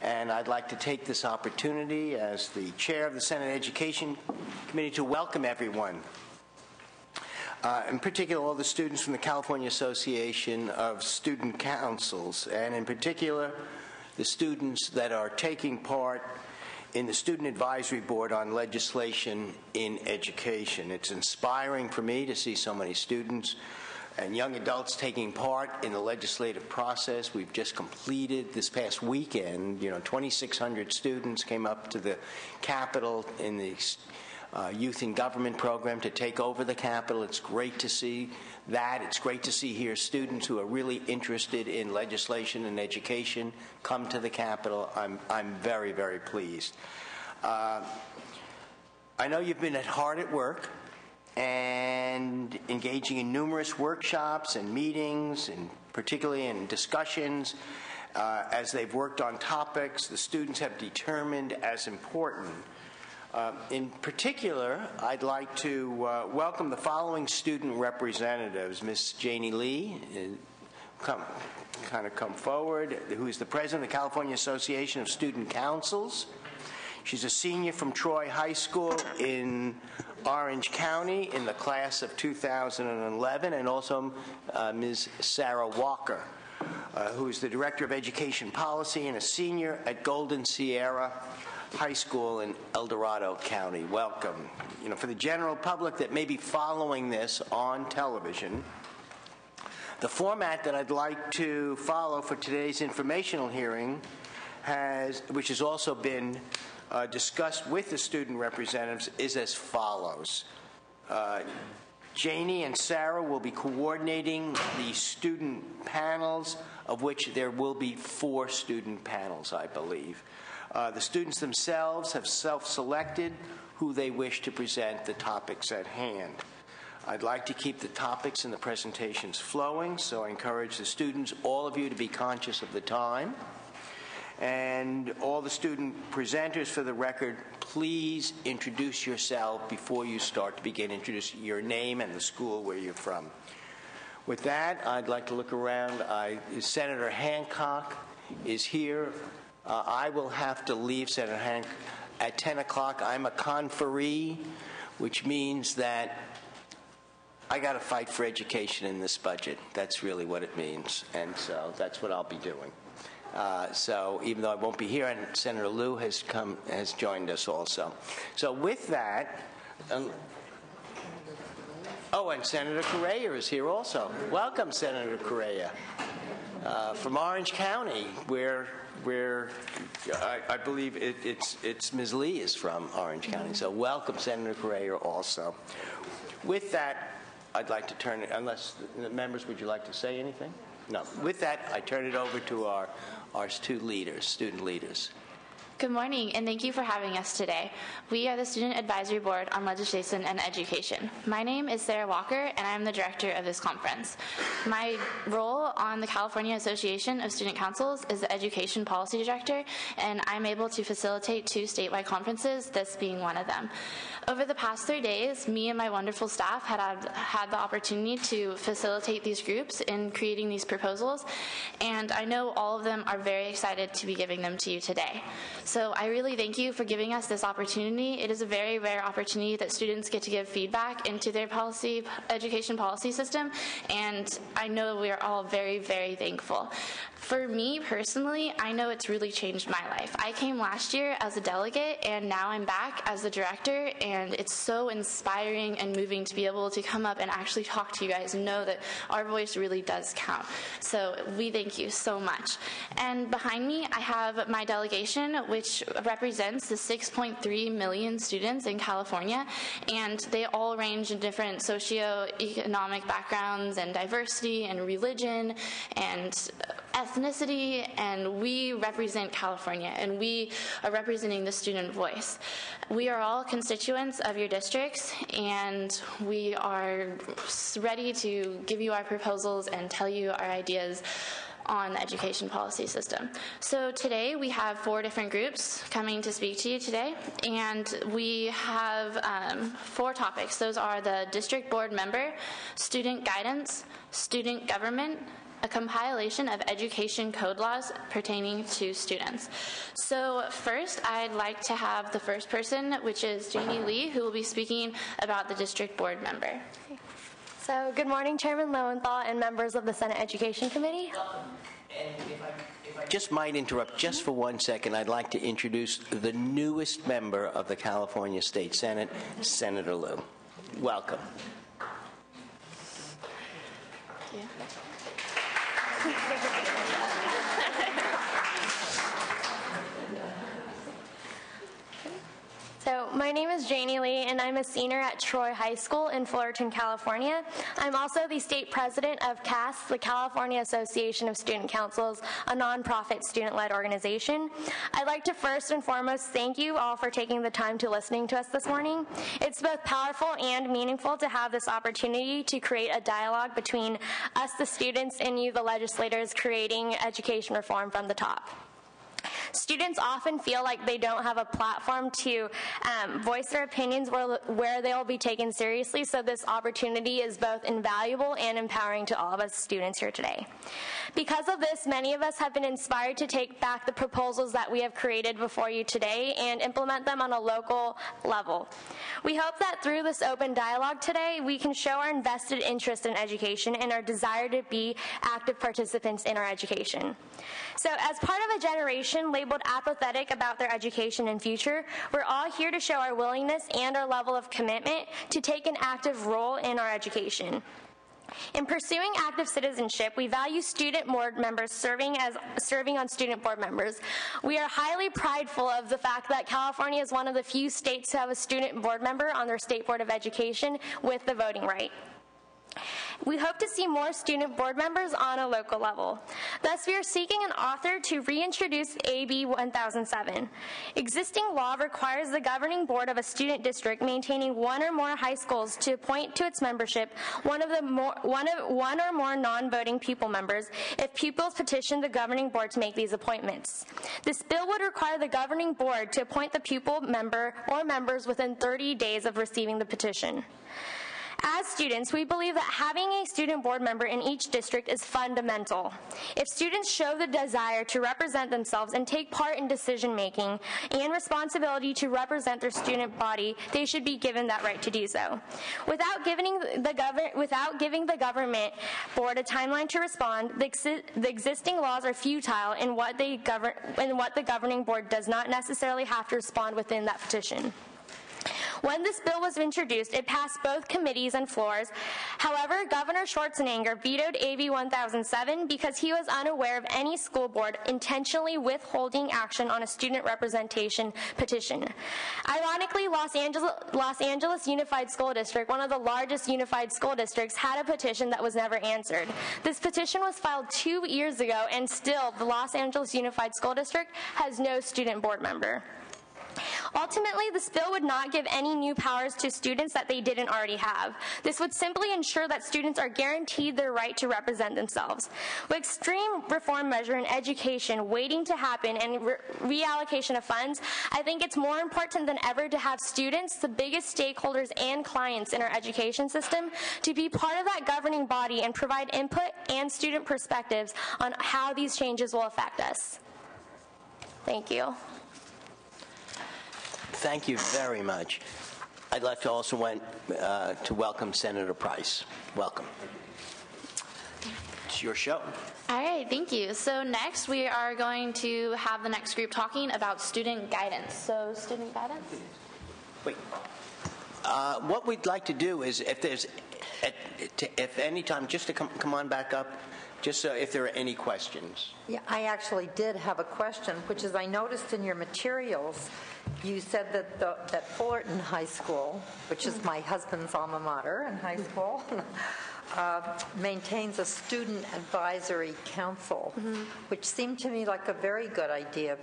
And I'd like to take this opportunity as the chair of the Senate Education Committee to welcome everyone. In particular, all the students from the California Association of Student Councils, and in particular, the students that are taking part in the Student Advisory Board on Legislation in Education. It's inspiring for me to see so many students and young adults taking part in the legislative process. We've just completed this past weekend, 2,600 students came up to the Capitol in the Youth in Government program to take over the Capitol. It's great to see that. It's great to see here students who are really interested in legislation and education come to the Capitol. I'm very, very pleased. I know you've been hard at work and engaging in numerous workshops and meetings, and particularly in discussions as they've worked on topics the students have determined as important. In particular, I'd like to welcome the following student representatives. Ms. Janie Lee, come forward, who is the president of the California Association of Student Councils. She's a senior from Troy High School in Orange County in the class of 2011, and also Ms. Sarah Walker, who is the Director of Education Policy and a senior at Golden Sierra High School in El Dorado County. Welcome. For the general public that may be following this on television, the format that I'd like to follow for today's informational hearing which has also been discussed with the student representatives, is as follows. Janie and Sarah will be coordinating the student panels, of which there will be 4 student panels, I believe. The students themselves have self-selected who they wish to present the topics at hand. I'd like to keep the topics and the presentations flowing, so I encourage the students, all of you, to be conscious of the time. And all the student presenters, for the record, please introduce yourself before you start to begin. Introduce your name and the school where you're from. With that, I'd like to look around. Senator Hancock is here. I will have to leave, Senator Hancock, at 10 o'clock. I'm a conferee, which means that I got to fight for education in this budget. That's really what it means, and so that's what I'll be doing. So even though I won't be here, and Senator Lieu has joined us also. So with that, and Senator Correa is here also. Welcome, Senator Correa, from Orange County, where I believe it's Ms. Lee is from Orange County. So welcome, Senator Correa, also. With that, I'd like to turn it, unless the members, would you like to say anything? No. With that, I turn it over to our 2 leaders, student leaders. Good morning, and thank you for having us today. We are the Student Advisory Board on Legislation and Education. My name is Sarah Walker, and I'm the director of this conference. My role on the California Association of Student Councils is the Education Policy Director, and I'm able to facilitate 2 statewide conferences, this being one of them. Over the past 3 days, me and my wonderful staff had the opportunity to facilitate these groups in creating these proposals, and I know all of them are very excited to be giving them to you today. So I really thank you for giving us this opportunity. It is a very rare opportunity that students get to give feedback into their education policy system, and I know we are all very, very thankful. For me personally, I know it's really changed my life. I came last year as a delegate, and now I'm back as the director, and it's so inspiring and moving to be able to come up and actually talk to you guys and know that our voice really does count. So we thank you so much. And behind me, I have my delegation, which represents the 6.3 million students in California, and they all range in different socioeconomic backgrounds and diversity and religion and ethnicity, and we represent California, and we are representing the student voice. We are all constituents of your districts, and we are ready to give you our proposals and tell you our ideas on the education policy system. So today we have 4 different groups coming to speak to you today, and we have 4 topics. Those are the district board member, student guidance, student government, a compilation of education code laws pertaining to students. So first, I'd like to have the first person, which is Janie Lee, who will be speaking about the district board member. So, good morning, Chairman Lowenthal and members of the Senate Education Committee. And if I just might interrupt just for 1 second, I'd like to introduce the newest member of the California State Senate, Senator Liu. Welcome. Yeah. So, my name is Janie Lee, and I'm a senior at Troy High School in Fullerton, California. I'm also the state president of CAST, the California Association of Student Councils, a nonprofit student-led organization. I'd like to first and foremost thank you all for taking the time to listening to us this morning. It's both powerful and meaningful to have this opportunity to create a dialogue between us, the students, and you, the legislators, creating education reform from the top. Students often feel like they don't have a platform to voice their opinions where they will be taken seriously, so this opportunity is both invaluable and empowering to all of us students here today. Because of this, many of us have been inspired to take back the proposals that we have created before you today and implement them on a local level. We hope that through this open dialogue today, we can show our invested interest in education and our desire to be active participants in our education. So as part of a generation labeled apathetic about their education and future, we're all here to show our willingness and our level of commitment to take an active role in our education. In pursuing active citizenship, we value student board members serving on student board members. We are highly prideful of the fact that California is one of the few states to have a student board member on their state board of education with the voting right. We hope to see more student board members on a local level. Thus, we are seeking an author to reintroduce AB 1007. Existing law requires the governing board of a student district maintaining one or more high schools to appoint to its membership one or more non-voting pupil members if pupils petition the governing board to make these appointments. This bill would require the governing board to appoint the pupil member or members within 30 days of receiving the petition. As students, we believe that having a student board member in each district is fundamental. If students show the desire to represent themselves and take part in decision-making and responsibility to represent their student body, they should be given that right to do so. Without giving the government board a timeline to respond, the existing laws are futile in what the governing board does not necessarily have to respond within that petition. When this bill was introduced, it passed both committees and floors. However, Governor Schwarzenegger vetoed AB 1007 because he was unaware of any school board intentionally withholding action on a student representation petition. Ironically, Los Angeles Unified School District, one of the largest unified school districts, had a petition that was never answered. This petition was filed 2 years ago, and still the Los Angeles Unified School District has no student board member. Ultimately, this bill would not give any new powers to students that they didn't already have. This would simply ensure that students are guaranteed their right to represent themselves. With extreme reform measure in education waiting to happen and reallocation of funds, I think it's more important than ever to have students, the biggest stakeholders and clients in our education system, to be part of that governing body and provide input and student perspectives on how these changes will affect us. Thank you. Thank you very much. I'd like to also to welcome Senator Price. Welcome. It's your show. All right, thank you. So next we are going to have the next group talking about student guidance. So student guidance? Wait. What we'd like to do is, if any time, just to come on back up, just so if there are any questions. Yeah, I actually did have a question, which is I noticed in your materials, you said that Fullerton High School, which is my husband's alma mater in high school, maintains a student advisory council, which seemed to me like a very good idea.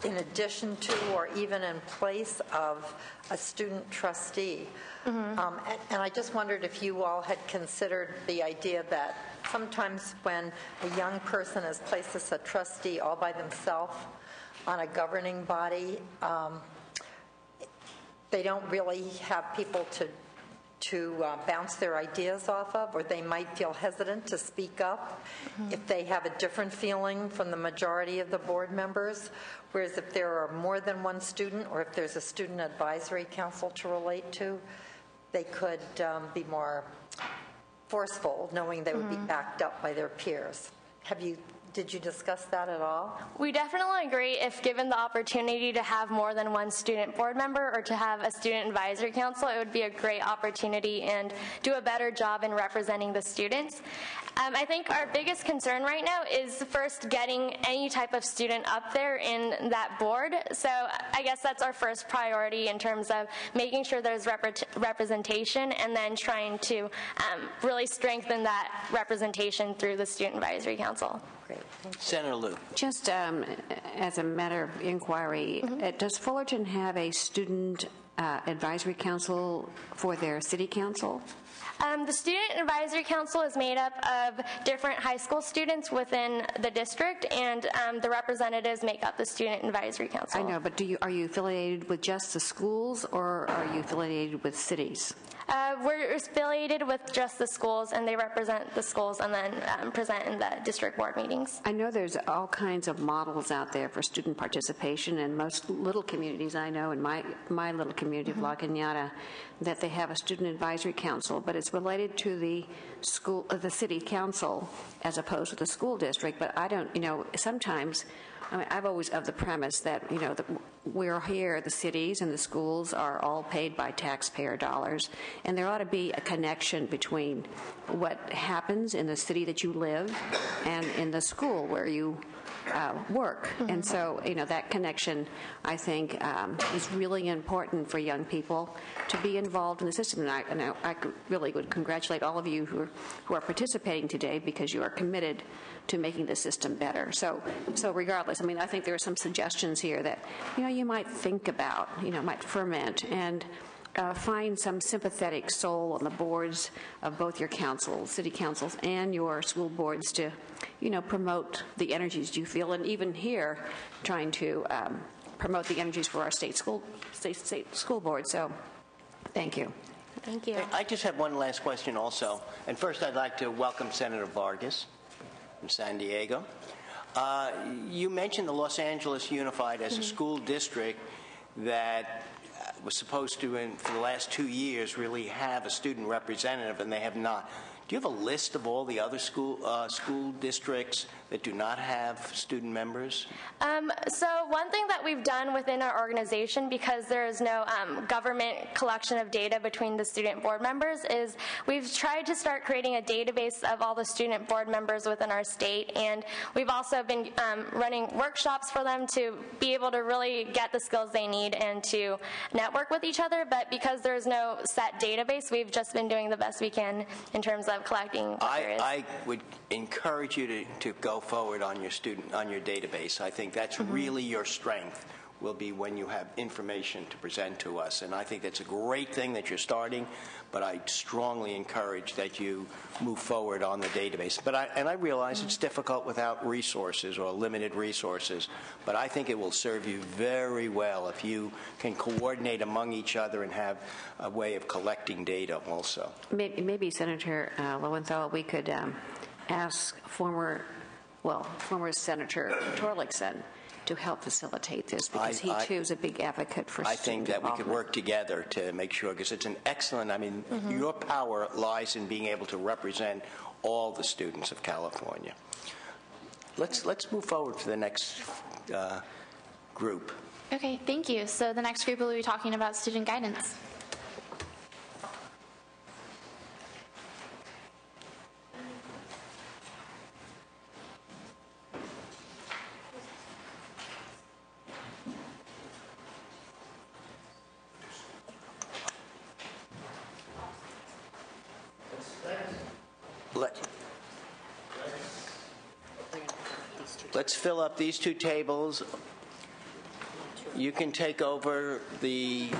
In addition to or even in place of a student trustee. And I just wondered if you all had considered the idea that sometimes when a young person is placed as a trustee all by themselves on a governing body, they don't really have people to to bounce their ideas off of, or they might feel hesitant to speak up if they have a different feeling from the majority of the board members. Whereas if there are more than one student, or if there's a student advisory council to relate to, they could be more forceful, knowing they would be backed up by their peers. Did you discuss that at all? We definitely agree if given the opportunity to have more than one student board member or to have a student advisory council, it would be a great opportunity and do a better job in representing the students. I think our biggest concern right now is first getting any type of student up there in that board. So I guess that's our first priority in terms of making sure there's representation and then trying to really strengthen that representation through the Student Advisory Council. Great. Thank you. Senator Liu. Just as a matter of inquiry, does Fullerton have a student advisory council for their city council? The Student Advisory Council is made up of different high school students within the district, and the representatives make up the Student Advisory Council. I know, but are you affiliated with just the schools, or are you affiliated with cities? We're affiliated with just the schools, and they represent the schools and then present in the district board meetings. I know there's all kinds of models out there for student participation, and most little communities I know, in my little community of La Cañada, that they have a student advisory council, but it's related to the school, the city council, as opposed to the school district. But I don't, sometimes, I've always of the premise that, we're here, the cities and the schools are all paid by taxpayer dollars, and there ought to be a connection between what happens in the city that you live and in the school where you work. And so, that connection, I think, is really important for young people to be involved in the system. And I really would congratulate all of you who are participating today, because you are committed to making the system better. So regardless, I think there are some suggestions here that, you might think about, might ferment and find some sympathetic soul on the boards of both your councils, city councils, and your school boards to, promote the energies you feel, and even here, trying to promote the energies for our state school board. So, thank you. Thank you. I just have one last question also. And first, I'd like to welcome Senator Vargas from San Diego. You mentioned the Los Angeles Unified as a school district that was supposed to, for the last 2 years, really have a student representative, and they have not. Do you have a list of all the other school districts that do not have student members? So one thing that we've done within our organization, because there is no government collection of data between the student board members, is we've tried to start creating a database of all the student board members within our state, and we've also been running workshops for them to be able to really get the skills they need and to network with each other. But because there's no set database, we've just been doing the best we can in terms of collecting materials. I would encourage you to go forward on your database. I think that's really your strength, will be when you have information to present to us. And I think that's a great thing that you're starting, but I strongly encourage that you move forward on the database. But I realize it's difficult without resources or limited resources, but I think it will serve you very well if you can coordinate among each other and have a way of collecting data also. Maybe Senator Lowenthal, we could ask former Senator Torlakson to help facilitate this, because he too is a big advocate for I think that we could work together to make sure, because it's an excellent, your power lies in being able to represent all the students of California. Let's move forward to the next group. Okay, thank you. So the next group will be talking about student guidance. Let's fill up these two tables. You can take over the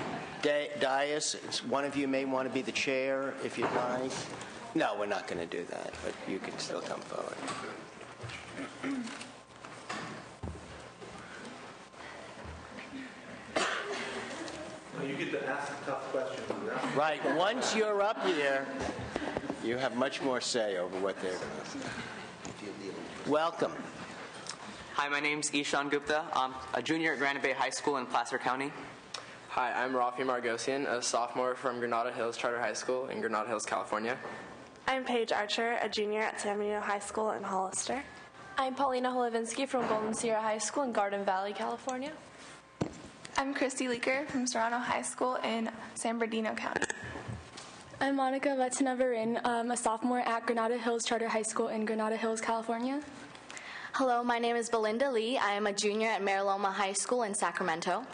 dais. One of you may want to be the chair if you'd like. No, we're not going to do that, but you can still come forward. You you get to ask tough questions. Right. Once you're up here, you have much more say over what they're going to say. Welcome. Hi, my name's Ishan Gupta. I'm a junior at Granite Bay High School in Placer County. Hi, I'm Rafi Margosian, a sophomore from Granada Hills Charter High School in Granada Hills, California. I'm Paige Archer, a junior at San Benito High School in Hollister. I'm Paulina Holovinsky from Golden Sierra High School in Garden Valley, California. I'm Christy Leaker from Serrano High School in San Bernardino County. I'm Monica Vatina-Varin, a sophomore at Granada Hills Charter High School in Granada Hills, California. Hello, my name is Belinda Lee. I am a junior at Mariloma High School in Sacramento.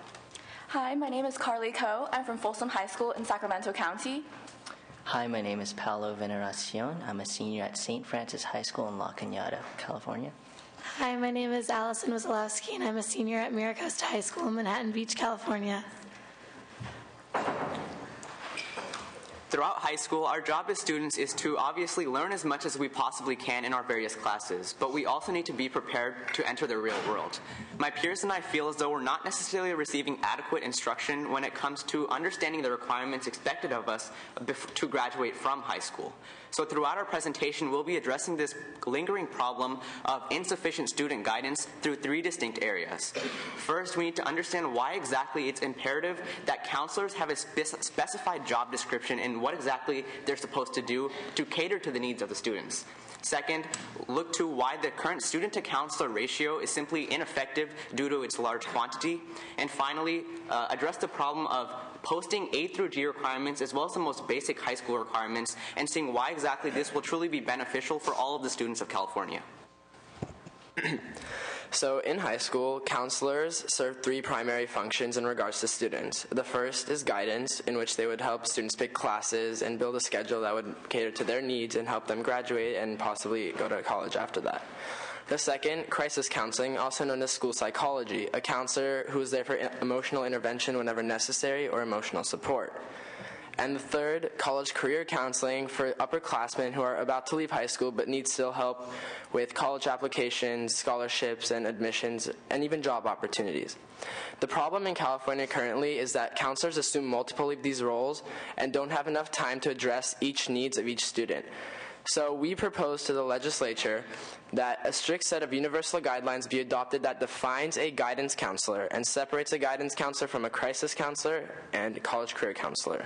Hi, my name is Carly Coe. I'm from Folsom High School in Sacramento County. Hi, my name is Paolo Veneracion. I'm a senior at St. Francis High School in La Cañada, California. Hi, my name is Allison Wazalowski, and I'm a senior at Miracosta High School in Manhattan Beach, California. Throughout high school, our job as students is to obviously learn as much as we possibly can in our various classes, but we also need to be prepared to enter the real world. My peers and I feel as though we're not necessarily receiving adequate instruction when it comes to understanding the requirements expected of us to graduate from high school. So throughout our presentation, we'll be addressing this lingering problem of insufficient student guidance through three distinct areas. First, we need to understand why exactly it's imperative that counselors have a specified job description in what exactly they're supposed to do to cater to the needs of the students. Second, look to why the current student-to-counselor ratio is simply ineffective due to its large quantity. And finally, address the problem of posting A through G requirements as well as the most basic high school requirements and seeing why exactly this will truly be beneficial for all of the students of California. So in high school, counselors serve three primary functions in regards to students. The first is guidance, in which they would help students pick classes and build a schedule that would cater to their needs and help them graduate and possibly go to college after that. The second, crisis counseling, also known as school psychology, a counselor who is there for emotional intervention whenever necessary or emotional support. And the third, college career counseling for upperclassmen who are about to leave high school but need still help with college applications, scholarships, and admissions, and even job opportunities. The problem in California currently is that counselors assume multiple of these roles and don't have enough time to address each needs of each student. So we propose to the legislature that a strict set of universal guidelines be adopted that defines a guidance counselor and separates a guidance counselor from a crisis counselor and a college career counselor.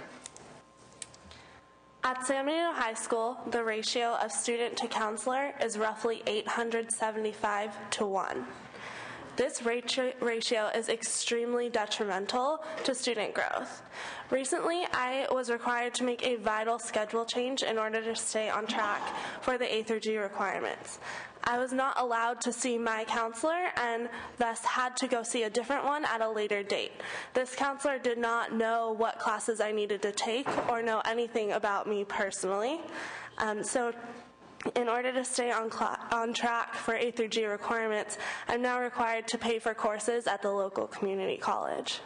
At San Benito High School, the ratio of student to counselor is roughly 875 to 1. This ratio is extremely detrimental to student growth. Recently, I was required to make a vital schedule change in order to stay on track for the A through G requirements. I was not allowed to see my counselor and thus had to go see a different one at a later date. This counselor did not know what classes I needed to take or know anything about me personally. So in order to stay on track for A through G requirements, I'm now required to pay for courses at the local community college.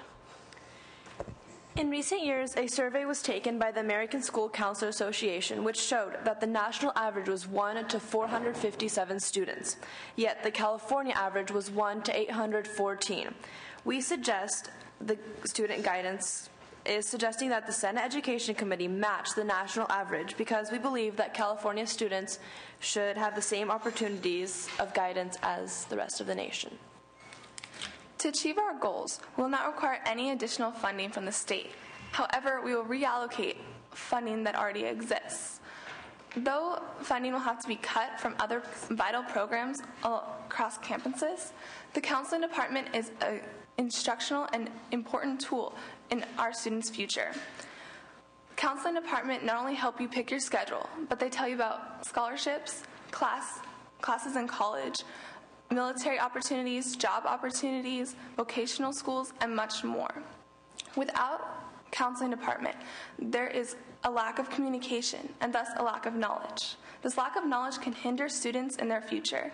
In recent years, a survey was taken by the American School Counselor Association, which showed that the national average was 1 to 457 students, yet the California average was 1 to 814. We suggest the student guidance is suggesting that the Senate Education Committee match the national average because we believe that California students should have the same opportunities of guidance as the rest of the nation. To achieve our goals, we will not require any additional funding from the state. However, we will reallocate funding that already exists. Though funding will have to be cut from other vital programs across campuses, the counseling department is an instructional and important tool in our students' future. Counseling department not only help you pick your schedule, but they tell you about scholarships, classes in college, military opportunities, job opportunities, vocational schools, and much more. Without counseling department, there is a lack of communication and thus a lack of knowledge. This lack of knowledge can hinder students in their future,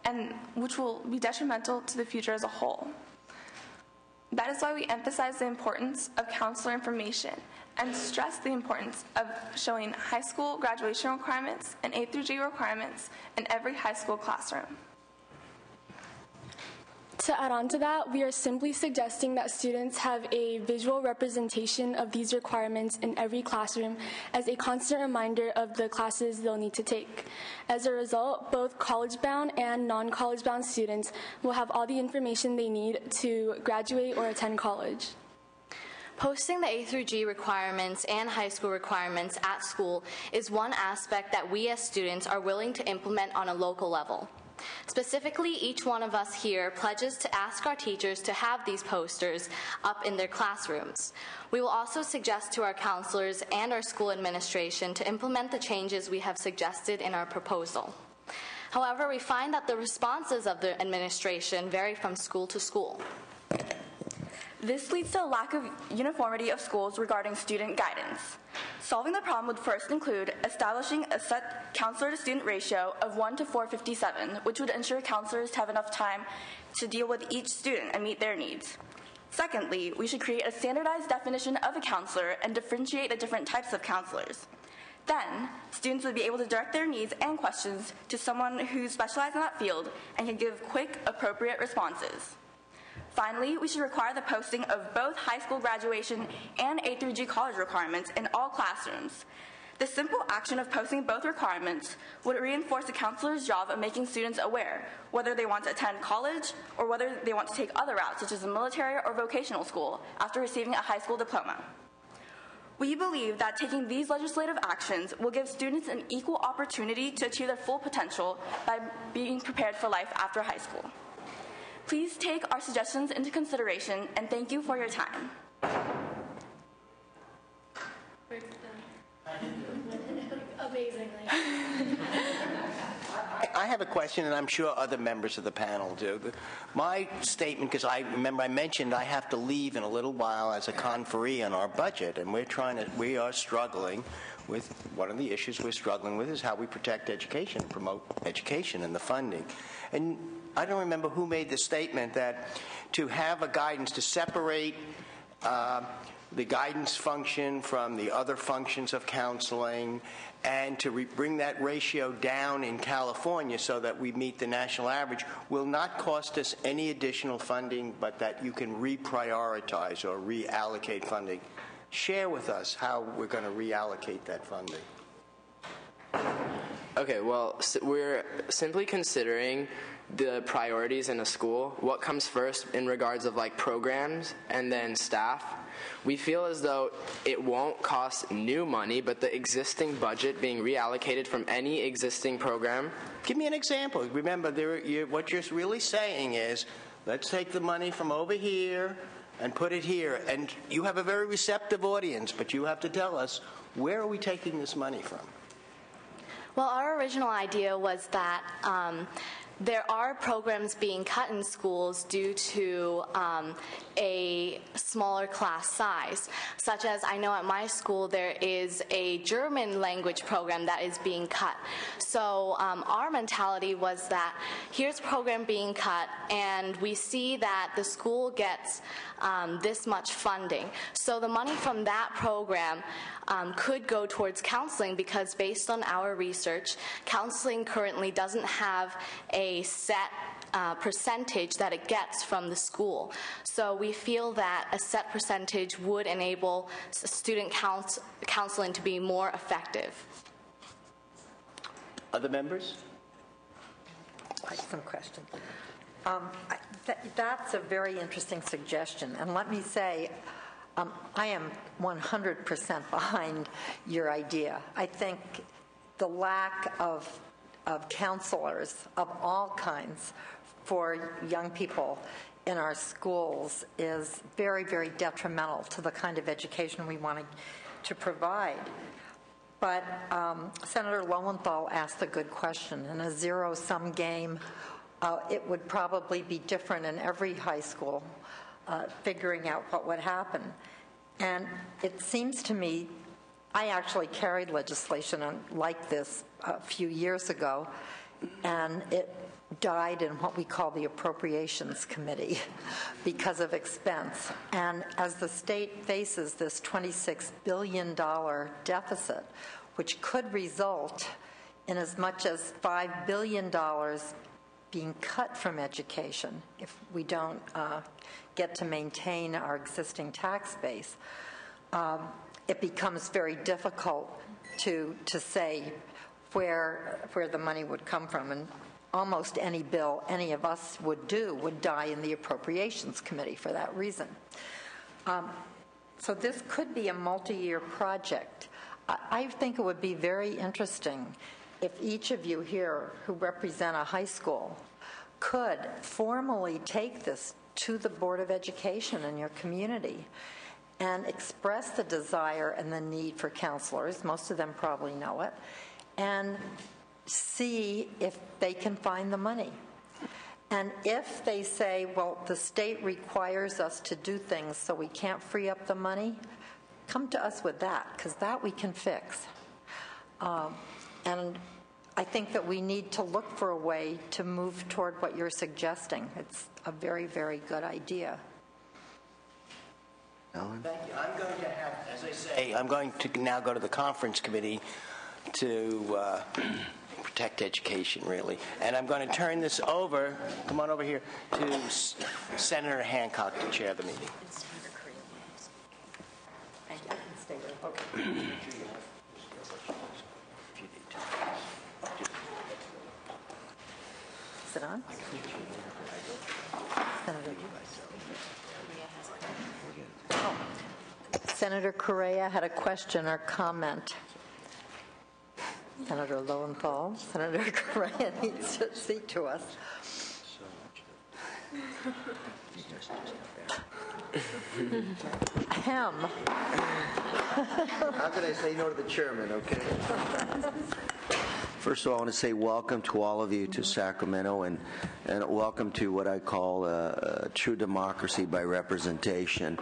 and which will be detrimental to the future as a whole. That is why we emphasize the importance of counselor information and stress the importance of showing high school graduation requirements and A through G requirements in every high school classroom. To add on to that, we are simply suggesting that students have a visual representation of these requirements in every classroom as a constant reminder of the classes they'll need to take. As a result, both college-bound and non-college-bound students will have all the information they need to graduate or attend college. Posting the A through G requirements and high school requirements at school is one aspect that we as students are willing to implement on a local level. Specifically, each one of us here pledges to ask our teachers to have these posters up in their classrooms. We will also suggest to our counselors and our school administration to implement the changes we have suggested in our proposal. However, we find that the responses of the administration vary from school to school. This leads to a lack of uniformity of schools regarding student guidance. Solving the problem would first include establishing a set counselor-to-student ratio of 1 to 457, which would ensure counselors have enough time to deal with each student and meet their needs. Secondly, we should create a standardized definition of a counselor and differentiate the different types of counselors. Then, students would be able to direct their needs and questions to someone who specializes in that field and can give quick, appropriate responses. Finally, we should require the posting of both high school graduation and A through G college requirements in all classrooms. The simple action of posting both requirements would reinforce the counselor's job of making students aware, whether they want to attend college or whether they want to take other routes, such as a military or vocational school, after receiving a high school diploma. We believe that taking these legislative actions will give students an equal opportunity to achieve their full potential by being prepared for life after high school. Please take our suggestions into consideration, and thank you for your time. Amazingly. I have a question, and I'm sure other members of the panel do. My statement, because I remember I mentioned I have to leave in a little while as a conferee on our budget, and we are struggling with, one of the issues we're struggling with is how we protect education, promote education and the funding. And I don't remember who made the statement that to have a guidance, to separate the guidance function from the other functions of counseling, and to bring that ratio down in California so that we meet the national average will not cost us any additional funding, but that you can reprioritize or reallocate funding. Share with us how we're going to reallocate that funding. Okay, well, we're simply considering the priorities in a school, what comes first in regards of like programs and then staff. We feel as though it won't cost new money, but the existing budget being reallocated from any existing program. Give me an example. Remember, what you're really saying is, let's take the money from over here and put it here. And you have a very receptive audience, but you have to tell us, where are we taking this money from? Well, our original idea was that there are programs being cut in schools due to a smaller class size, such as I know at my school there is a German language program that is being cut. So our mentality was that here's a program being cut, and we see that the school gets this much funding. So the money from that program could go towards counseling, because based on our research, counseling currently doesn't have a set percentage that it gets from the school. So we feel that a set percentage would enable student counseling to be more effective. Other members? I have some questions. That's a very interesting suggestion. And let me say, I am 100% behind your idea. I think the lack of counselors of all kinds for young people in our schools is very, very detrimental to the kind of education we want to provide. But Senator Lowenthal asked a good question. In a zero-sum game, it would probably be different in every high school, figuring out what would happen. And it seems to me, I actually carried legislation like this a few years ago, and it died in what we call the Appropriations Committee because of expense. And as the state faces this $26 billion deficit, which could result in as much as $5 billion being cut from education if we don't get to maintain our existing tax base, it becomes very difficult to say where the money would come from. And almost any bill any of us would do would die in the Appropriations Committee for that reason. So this could be a multi-year project. I think it would be very interesting if each of you here who represent a high school could formally take this to the Board of Education in your community and express the desire and the need for counselors, most of them probably know it, and see if they can find the money. And if they say, well, the state requires us to do things so we can't free up the money, come to us with that, because that we can fix. And I think that we need to look for a way to move toward what you're suggesting. It's a very, very good idea. Thank you. I'm going to have, as I say, I'm going to now go to the conference committee to protect education, really. And I'm going to turn this over, come on over here, to Senator Hancock to chair the meeting. I can stay there. Okay. Is it on? Senator Correa had a question or comment. Senator Lowenthal. Senator Correa needs to speak to us. Ahem. How can I say no to the chairman, okay? First of all, I want to say welcome to all of you to Sacramento, and welcome to what I call a true democracy by representation.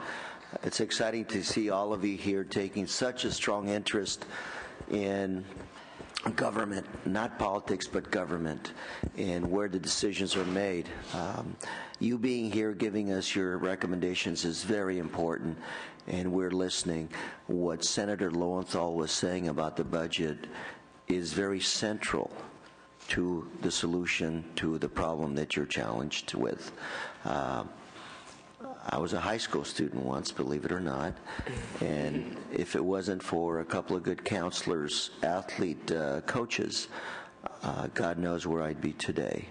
It's exciting to see all of you here taking such a strong interest in government, not politics, but government, and where the decisions are made. You being here, giving us your recommendations is very important, and we're listening. What Senator Lowenthal was saying about the budget is very central to the solution to the problem that you're challenged with. I was a high school student once, believe it or not, and if it wasn't for a couple of good counselors, athlete coaches, God knows where I'd be today.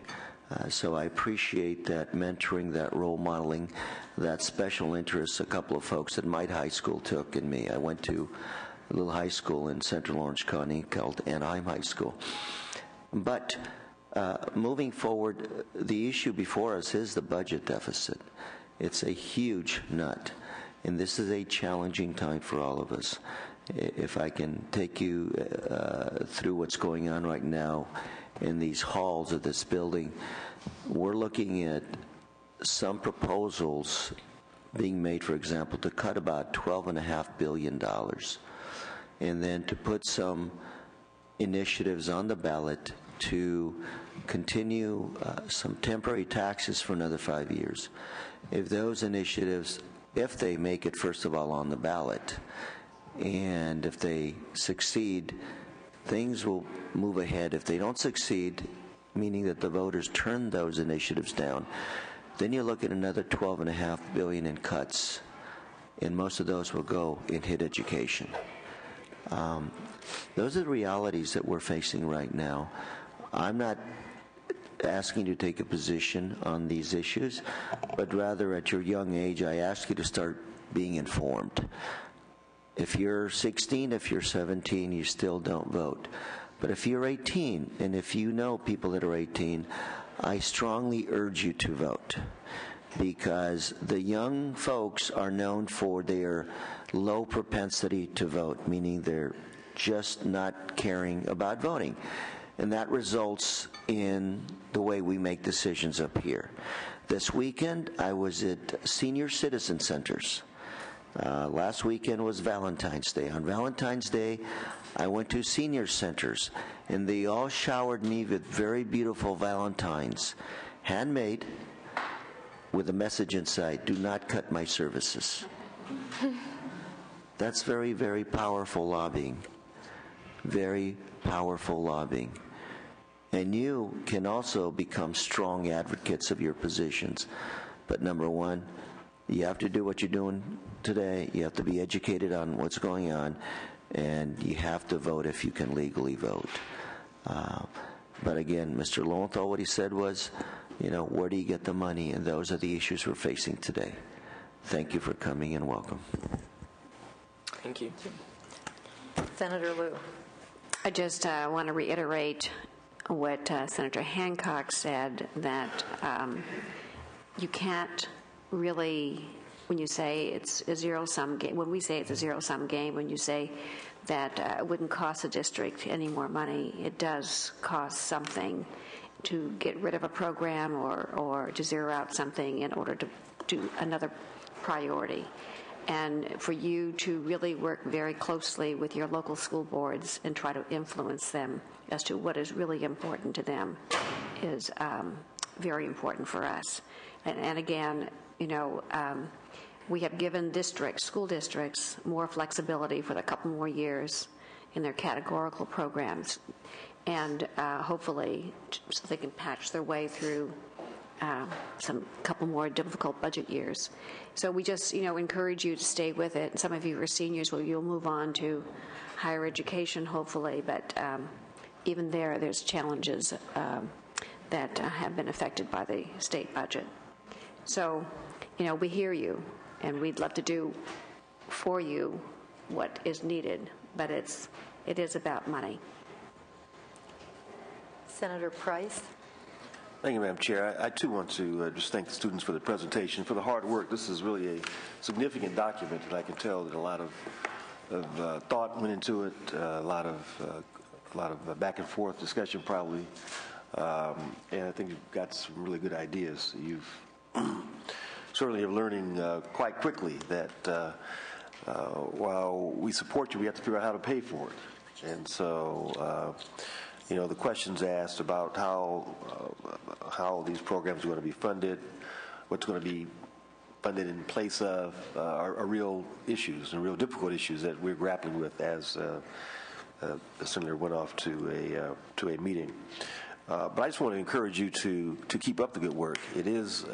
So I appreciate that mentoring, that role modeling, that special interest a couple of folks at my high school took in me. I went to a little high school in Central Orange County called Anaheim High School. But moving forward, the issue before us is the budget deficit. It's a huge nut, and this is a challenging time for all of us. If I can take you through what's going on right now in these halls of this building, we're looking at some proposals being made, for example, to cut about $12.5 billion, and then to put some initiatives on the ballot to continue some temporary taxes for another 5 years. If those initiatives, if they make it, first of all, on the ballot, and if they succeed, things will move ahead. If they don't succeed, meaning that the voters turn those initiatives down, then you look at another $12.5 billion in cuts, and most of those will go in hit education. Those are the realities that we're facing right now. I'm not asking you to take a position on these issues, but rather at your young age, I ask you to start being informed. If you're 16, if you're 17, you still don't vote. But if you're 18, and if you know people that are 18, I strongly urge you to vote, because the young folks are known for their low propensity to vote, meaning they're just not caring about voting. And that results in the way we make decisions up here. This weekend, I was at senior citizen centers. Last weekend was Valentine's Day. On Valentine's Day, I went to senior centers, and they all showered me with very beautiful Valentines, handmade, with a message inside, "Do not cut my services." That's very, very powerful lobbying. Very powerful lobbying. And you can also become strong advocates of your positions. But number one, you have to do what you're doing today. You have to be educated on what's going on, and you have to vote if you can legally vote. But again, Mr. Lowenthal, what he said was, where do you get the money? And those are the issues we're facing today. Thank you for coming and welcome. Thank you. Senator Liu. I just want to reiterate what Senator Hancock said, that you can't really, when you say it's a zero-sum game, when we say it's a zero-sum game, when you say that it wouldn't cost the district any more money, it does cost something to get rid of a program or to zero out something in order to do another priority. And for you to really work very closely with your local school boards and try to influence them as to what is really important to them is very important for us. And again, we have given school districts more flexibility for a couple more years in their categorical programs, and hopefully so they can patch their way through some couple more difficult budget years. So we just, encourage you to stay with it. Some of you are seniors, you'll move on to higher education, hopefully, but even there's challenges that have been affected by the state budget. So, we hear you, and we'd love to do for you what is needed, but it is about money. Senator Price. Thank you, Madam Chair. I too want to just thank the students for the presentation, for the hard work. This is really a significant document, and I can tell that a lot of thought went into it, a lot of back and forth discussion probably, and I think you've got some really good ideas. You've certainly are learning quite quickly that while we support you, we have to figure out how to pay for it. And so, the questions asked about how these programs are going to be funded, what's going to be funded in place of, are real issues and real difficult issues that we're grappling with as the senator went off to a meeting. But I just want to encourage you to keep up the good work. It is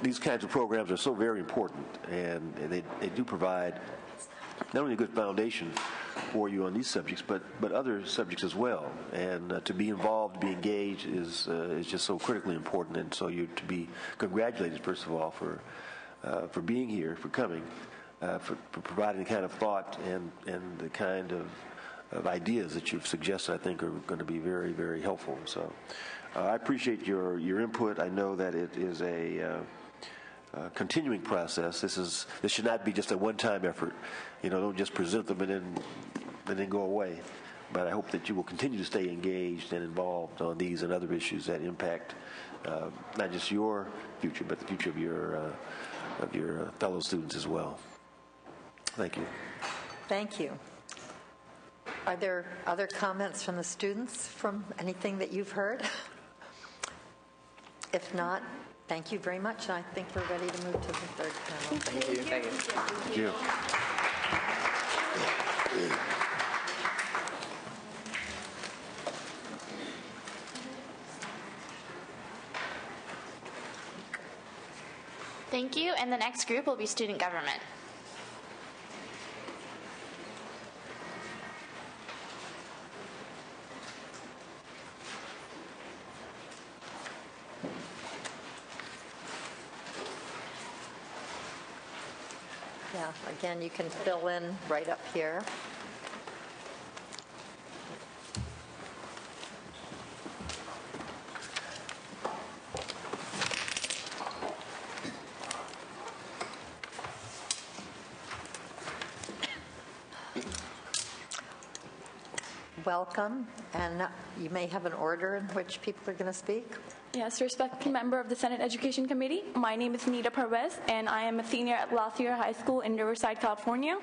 these kinds of programs are so very important, and they do provide not only a good foundation for you on these subjects, but other subjects as well. And to be involved, to be engaged is just so critically important. And so you're to be congratulated, first of all, for being here, for coming, for providing the kind of thought and the kind of ideas that you've suggested. I think are going to be very, very helpful. So I appreciate your input. I know that it is a continuing process. This should not be just a one-time effort. Don't just present them and then go away. But I hope that you will continue to stay engaged and involved on these and other issues that impact not just your future, but the future of your fellow students as well. Thank you. Thank you. Are there other comments from the students from anything that you've heard? If not, thank you very much. I think we're ready to move to the third panel. Thank you. Thank you. Thank you. Thank you, and the next group will be student government. Yeah, again, you can fill in right up here. Welcome, and you may have an order in which people are going to speak. Yes, respected member of the Senate Education Committee. My name is Nita Pervez, and I am a senior at La Sierra High School in Riverside, California.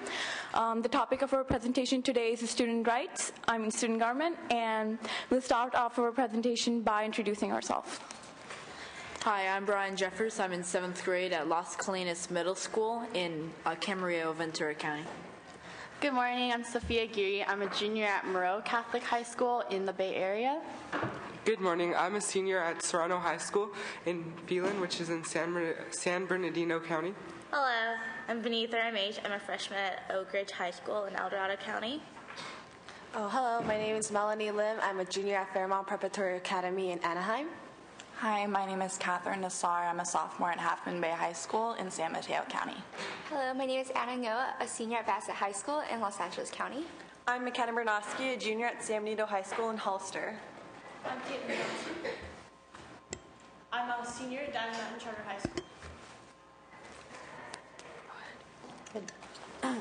The topic of our presentation today is student rights, student government, and we'll start off our presentation by introducing ourselves. Hi, I'm Brian Jeffers. I'm in 7th grade at Las Colinas Middle School in Camarillo, Ventura County. Good morning, I'm Sophia Geary. I'm a junior at Moreau Catholic High School in the Bay Area. Good morning, I'm a senior at Serrano High School in Phelan, which is in San Bernardino County. Hello, I'm Benita MH. I'm a freshman at Oak Ridge High School in El Dorado County. Oh, hello, my name is Melanie Lim. I'm a junior at Fairmont Preparatory Academy in Anaheim. Hi, my name is Catherine Nassar. I'm a sophomore at Half Moon Bay High School in San Mateo County. Hello, my name is Anna Ngoa, a senior at Bassett High School in Los Angeles County. I'm McKenna Bernosky, a junior at San Benito High School in Hollister. I'm Kate Bernosky. I'm a senior at Diamond Mountain Charter High School.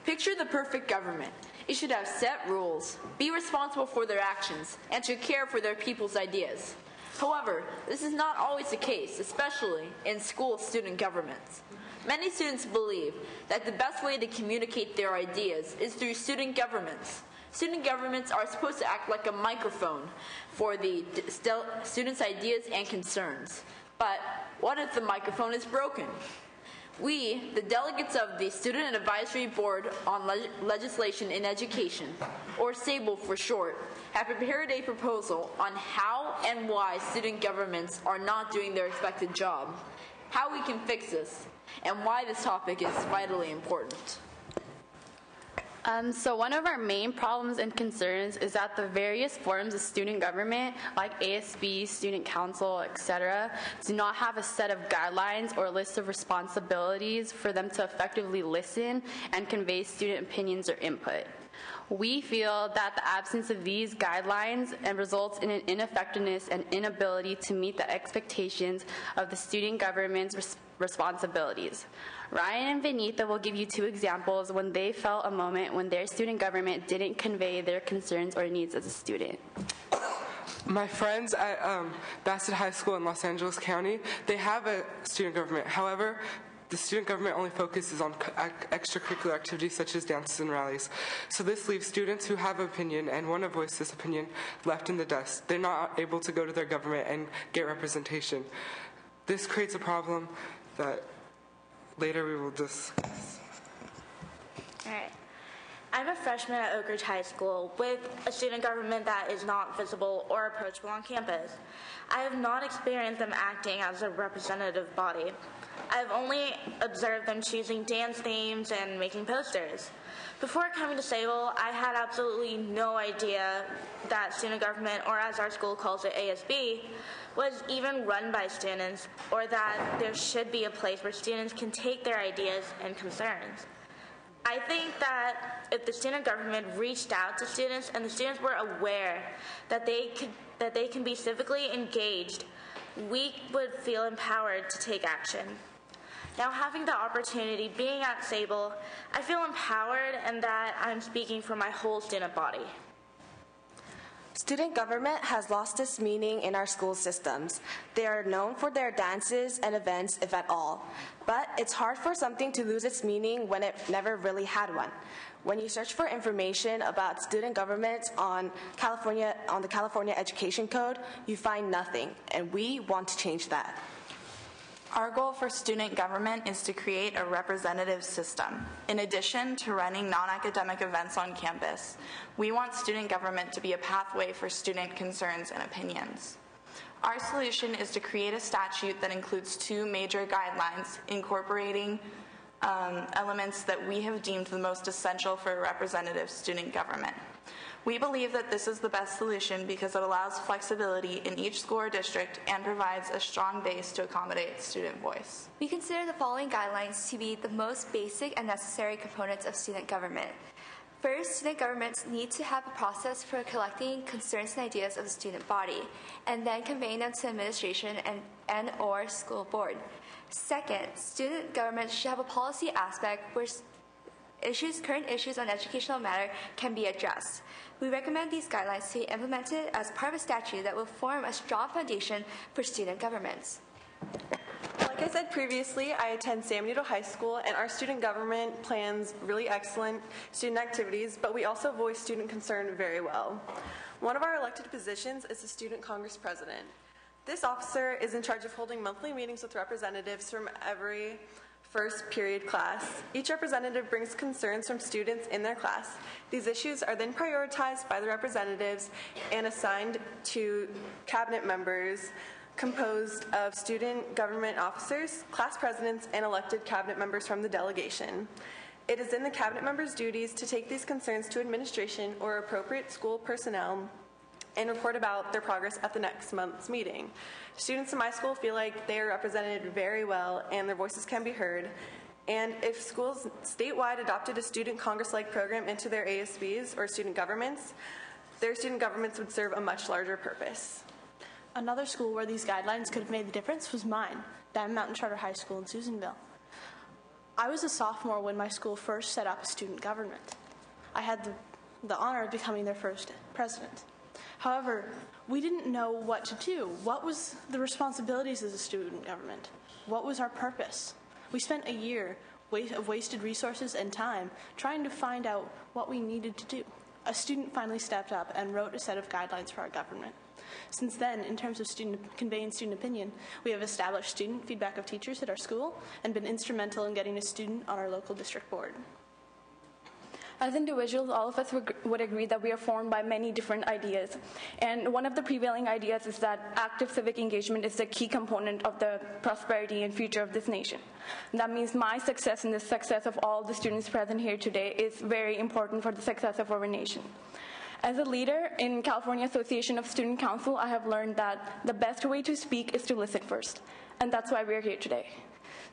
Picture the perfect government. It should have set rules, be responsible for their actions, and to care for their people's ideas. However, this is not always the case, especially in school student governments. Many students believe that the best way to communicate their ideas is through student governments. Student governments are supposed to act like a microphone for the students' ideas and concerns. But what if the microphone is broken? We, the delegates of the Student Advisory Board on Legislation in Education, or SABLE for short, have prepared a proposal on how and why student governments are not doing their expected job, how we can fix this, and why this topic is vitally important. So one of our main problems and concerns is that the various forms of student government, like ASB, student council, etc., do not have a set of guidelines or list of responsibilities for them to effectively listen and convey student opinions or input. We feel that the absence of these guidelines results in an ineffectiveness and inability to meet the expectations of the student government's responsibilities. Ryan and Benita will give you two examples when they felt a moment when their student government didn't convey their concerns or needs as a student. My friends at Bassett High School in Los Angeles County, they have a student government. However, the student government only focuses on extracurricular activities such as dances and rallies. So this leaves students who have an opinion and want to voice this opinion left in the dust. They're not able to go to their government and get representation. This creates a problem that later we will discuss. All right. I'm a freshman at Oak Ridge High School with a student government that is not visible or approachable on campus. I have not experienced them acting as a representative body. I've only observed them choosing dance themes and making posters. Before coming to SABLE, I had absolutely no idea that student government, or as our school calls it, ASB, was even run by students, or that there should be a place where students can take their ideas and concerns. I think that if the student government reached out to students and the students were aware that they can be civically engaged, we would feel empowered to take action. Now, having the opportunity, being at SABLE, I feel empowered and that I'm speaking for my whole student body. Student government has lost its meaning in our school systems. They are known for their dances and events, if at all. But it's hard for something to lose its meaning when it never really had one. When you search for information about student government on the California Education Code, you find nothing, and we want to change that. Our goal for student government is to create a representative system. In addition to running non-academic events on campus, we want student government to be a pathway for student concerns and opinions. Our solution is to create a statute that includes two major guidelines incorporating elements that we have deemed the most essential for a representative student government. We believe that this is the best solution because it allows flexibility in each school or district and provides a strong base to accommodate student voice. We consider the following guidelines to be the most basic and necessary components of student government. First, student governments need to have a process for collecting concerns and ideas of the student body, and then conveying them to administration and or school board. Second, student government should have a policy aspect where current issues on educational matter can be addressed. We recommend these guidelines to be implemented as part of a statute that will form a strong foundation for student governments. Like I said previously, I attend San Benito High School, and our student government plans really excellent student activities, but we also voice student concern very well. One of our elected positions is the Student Congress President. This officer is in charge of holding monthly meetings with representatives from every first period class. Each representative brings concerns from students in their class. These issues are then prioritized by the representatives and assigned to cabinet members composed of student government officers, class presidents, and elected cabinet members from the delegation. It is in the cabinet members' duties to take these concerns to administration or appropriate school personnel and report about their progress at the next month's meeting. Students in my school feel like they are represented very well and their voices can be heard. And if schools statewide adopted a student Congress-like program into their ASBs or student governments, their student governments would serve a much larger purpose. Another school where these guidelines could have made the difference was mine, Diamond Mountain Charter High School in Susanville. I was a sophomore when my school first set up a student government. I had the honor of becoming their first president. However, we didn't know what to do. What was the responsibilities as a student government? What was our purpose? We spent a year of wasted resources and time trying to find out what we needed to do. A student finally stepped up and wrote a set of guidelines for our government. Since then, in terms of conveying student opinion, we have established student feedback of teachers at our school and been instrumental in getting a student on our local district board. As individuals, all of us would agree that we are formed by many different ideas. And one of the prevailing ideas is that active civic engagement is the key component of the prosperity and future of this nation. And that means my success and the success of all the students present here today is very important for the success of our nation. As a leader in California Association of Student Council, I have learned that the best way to speak is to listen first. And that's why we're here today.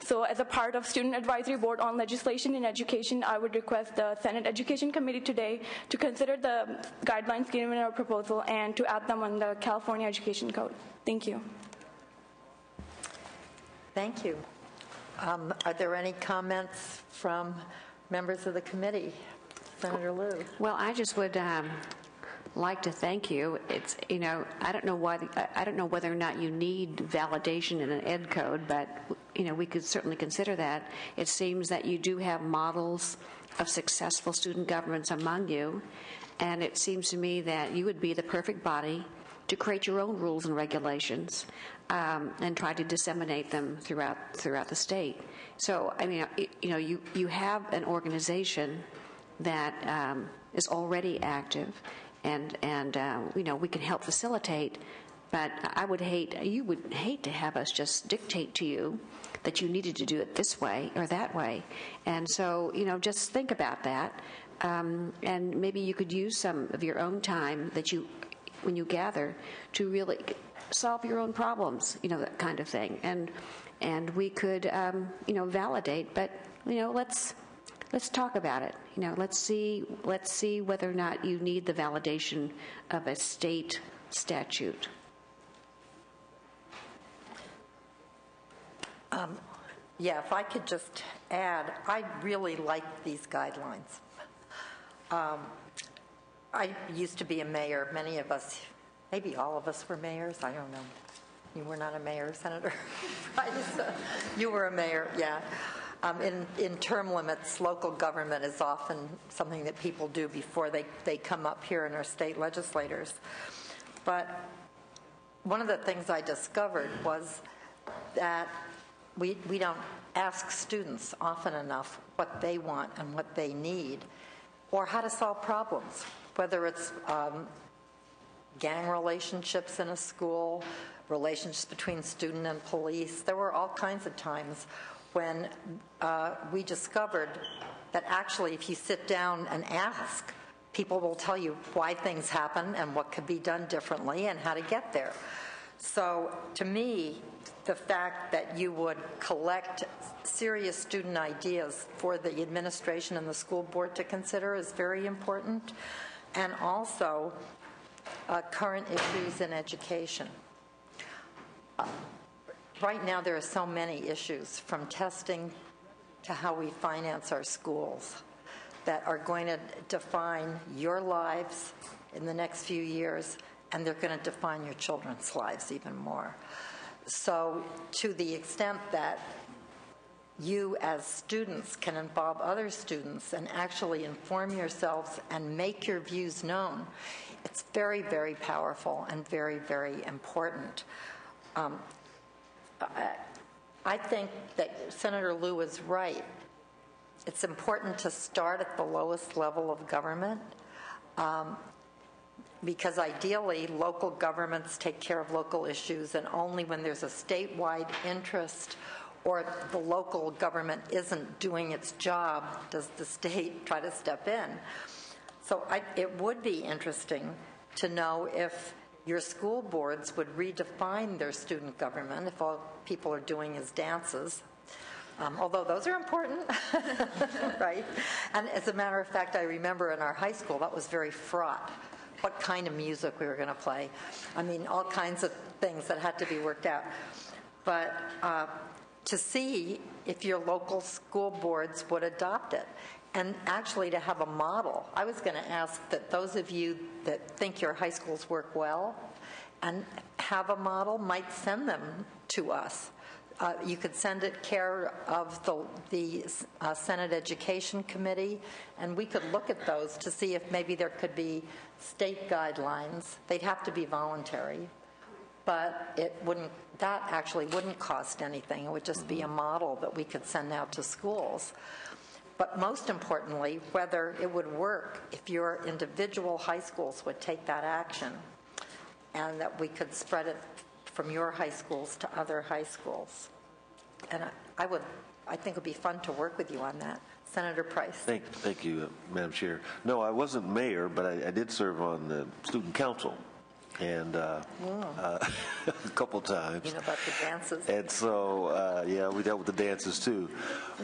So as a part of Student Advisory Board on Legislation in Education, I would request the Senate Education Committee today to consider the guidelines given in our proposal and to add them on the California Education Code. Thank you. Thank you. Are there any comments from members of the committee? Senator Liu. Well, I just would like to thank you. It's, you know, I don't know whether or not you need validation in an ed code, but you know, we could certainly consider that. It seems that you do have models of successful student governments among you, and it seems to me that you would be the perfect body to create your own rules and regulations and try to disseminate them throughout the state. So, I mean, you know, you have an organization that is already active, and you know, we can help facilitate. But you would hate to have us just dictate to you that you needed to do it this way or that way. And so, you know, just think about that, and maybe you could use some of your own time that when you gather, to really solve your own problems, you know, that kind of thing. And we could, you know, validate. But you know, let's talk about it. You know, let's see whether or not you need the validation of a state statute. Yeah, if I could just add, I really like these guidelines. I used to be a mayor. Many of us, maybe all of us were mayors. I don't know. You were not a mayor, Senator? You were a mayor, yeah. In term limits, local government is often something that people do before they come up here and are state legislators. But one of the things I discovered was that we don't ask students often enough what they want and what they need, or how to solve problems, whether it's gang relationships in a school, relationships between student and police. There were all kinds of times when we discovered that actually if you sit down and ask, people will tell you why things happen and what could be done differently and how to get there. So to me, the fact that you would collect serious student ideas for the administration and the school board to consider is very important, and also current issues in education. Right now there are so many issues, from testing to how we finance our schools, that are going to define your lives in the next few years, and they're going to define your children's lives even more. So to the extent that you as students can involve other students and actually inform yourselves and make your views known, it's very, very powerful and very, very important. I think that Senator Liu is right. It's important to start at the lowest level of government because ideally local governments take care of local issues, and only when there's a statewide interest or the local government isn't doing its job does the state try to step in. So it would be interesting to know if your school boards would redefine their student government if all people are doing is dances, although those are important, right? And as a matter of fact, I remember in our high school that was very fraught, what kind of music we were going to play. I mean, all kinds of things that had to be worked out. But to see if your local school boards would adopt it. And actually to have a model. I was going to ask that those of you that think your high schools work well and have a model might send them to us. You could send it care of the Senate Education Committee, and we could look at those to see if maybe there could be state guidelines. They'd have to be voluntary, but that actually wouldn't cost anything. It would just be a model that we could send out to schools. But most importantly, whether it would work if your individual high schools would take that action and that we could spread it from your high schools to other high schools. And I think it would be fun to work with you on that. Senator Price. Thank you, Madam Chair. No, I wasn't mayor, but I did serve on the student council. And a couple times. You know about the dances. And so, yeah, we dealt with the dances too.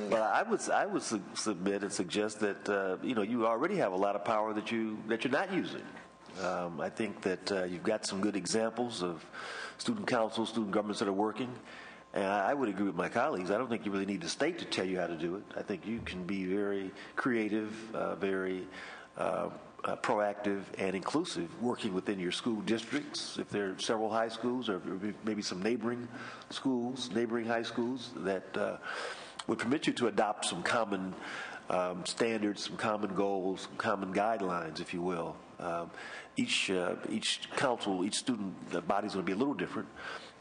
But I would submit and suggest that you already have a lot of power that you're not using. I think that you've got some good examples of student councils, student governments that are working. And I would agree with my colleagues. I don't think you really need the state to tell you how to do it. I think you can be very creative, very proactive and inclusive, working within your school districts. If there are several high schools or maybe some neighboring high schools that would permit you to adopt some common standards, some common goals, some common guidelines, if you will. Each council, each student body is going to be a little different,